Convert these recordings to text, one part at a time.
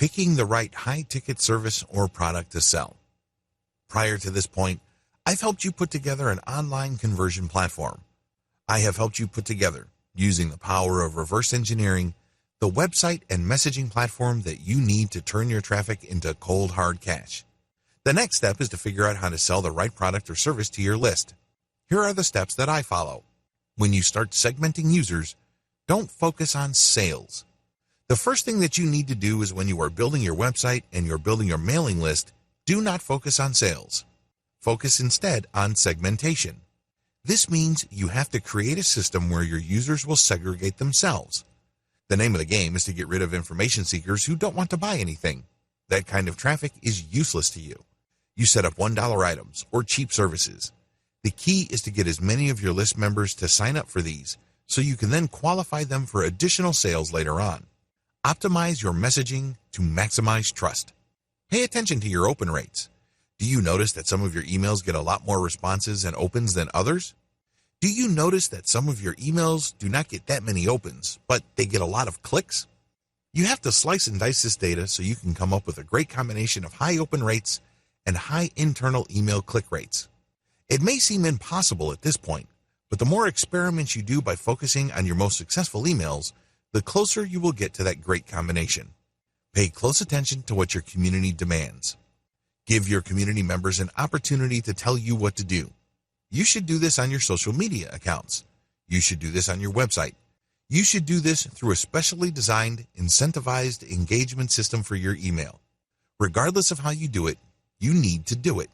picking the right high-ticket service or product to sell. Prior to this point, I've helped you put together an online conversion platform. I have helped you put together, using the power of reverse engineering, the website and messaging platform that you need to turn your traffic into cold hard cash. The next step is to figure out how to sell the right product or service to your list. Here are the steps that I follow. When you start segmenting users, don't focus on sales. The first thing that you need to do is when you are building your website and you're building your mailing list, do not focus on sales. Focus instead on segmentation. This means you have to create a system where your users will segregate themselves. The name of the game is to get rid of information seekers who don't want to buy anything. That kind of traffic is useless to you. You set up $1 items or cheap services. The key is to get as many of your list members to sign up for these so you can then qualify them for additional sales later on. Optimize your messaging to maximize trust. Pay attention to your open rates. Do you notice that some of your emails get a lot more responses and opens than others? Do you notice that some of your emails do not get that many opens, but they get a lot of clicks? You have to slice and dice this data so you can come up with a great combination of high open rates and high internal email click rates. It may seem impossible at this point, but the more experiments you do by focusing on your most successful emails, the closer you will get to that great combination. Pay close attention to what your community demands. Give your community members an opportunity to tell you what to do. You should do this on your social media accounts. You should do this on your website. You should do this through a specially designed, incentivized engagement system for your email. Regardless of how you do it, you need to do it.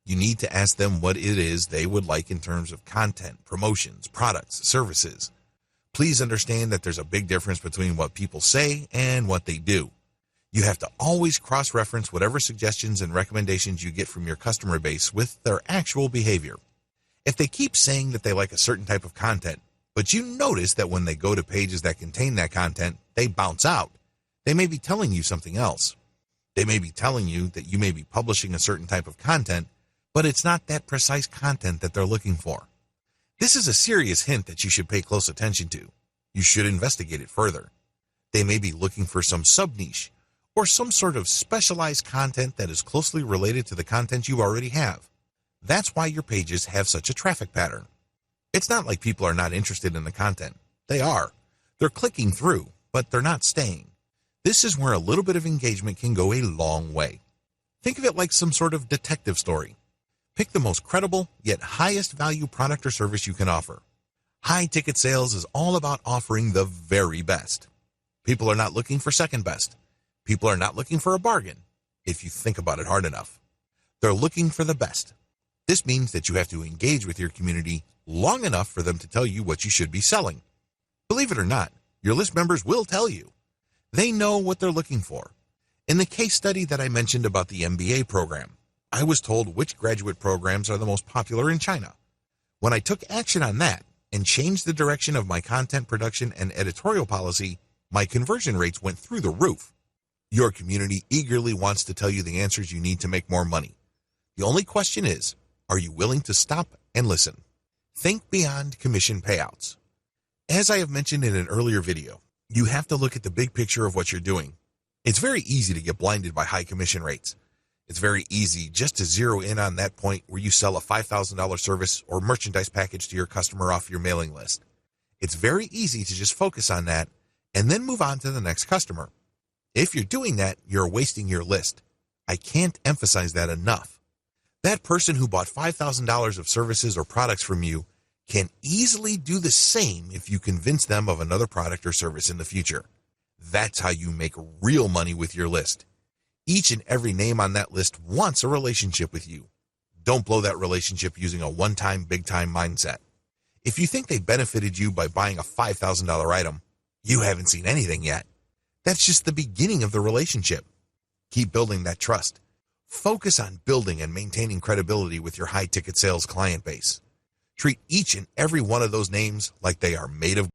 You need to ask them what it is they would like in terms of content, promotions, products, services. Please understand that there's a big difference between what people say and what they do. You have to always cross-reference whatever suggestions and recommendations you get from your customer base with their actual behavior. If they keep saying that they like a certain type of content, but you notice that when they go to pages that contain that content, they bounce out, they may be telling you something else. They may be telling you that you may be publishing a certain type of content, but it's not that precise content that they're looking for. This is a serious hint that you should pay close attention to. You should investigate it further. They may be looking for some sub-niche or some sort of specialized content that is closely related to the content you already have. That's why your pages have such a traffic pattern. It's not like people are not interested in the content. They are. They're clicking through, but they're not staying. This is where a little bit of engagement can go a long way. Think of it like some sort of detective story. Pick the most credible, yet highest value product or service you can offer. High ticket sales is all about offering the very best. People are not looking for second best. People are not looking for a bargain, if you think about it hard enough. They're looking for the best. This means that you have to engage with your community long enough for them to tell you what you should be selling. Believe it or not, your list members will tell you. They know what they're looking for. In the case study that I mentioned about the MBA program, I was told which graduate programs are the most popular in China. When I took action on that and changed the direction of my content production and editorial policy, my conversion rates went through the roof. Your community eagerly wants to tell you the answers you need to make more money. The only question is, are you willing to stop and listen? Think beyond commission payouts. As I have mentioned in an earlier video, you have to look at the big picture of what you're doing. It's very easy to get blinded by high commission rates. It's very easy just to zero in on that point where you sell a $5,000 service or merchandise package to your customer off your mailing list. It's very easy to just focus on that and then move on to the next customer. If you're doing that, you're wasting your list. I can't emphasize that enough. That person who bought $5,000 of services or products from you can easily do the same if you convince them of another product or service in the future. That's how you make real money with your list. Each and every name on that list wants a relationship with you. Don't blow that relationship using a one-time, big-time mindset. If you think they benefited you by buying a $5,000 item, you haven't seen anything yet. That's just the beginning of the relationship. Keep building that trust. Focus on building and maintaining credibility with your high-ticket sales client base. Treat each and every one of those names like they are made of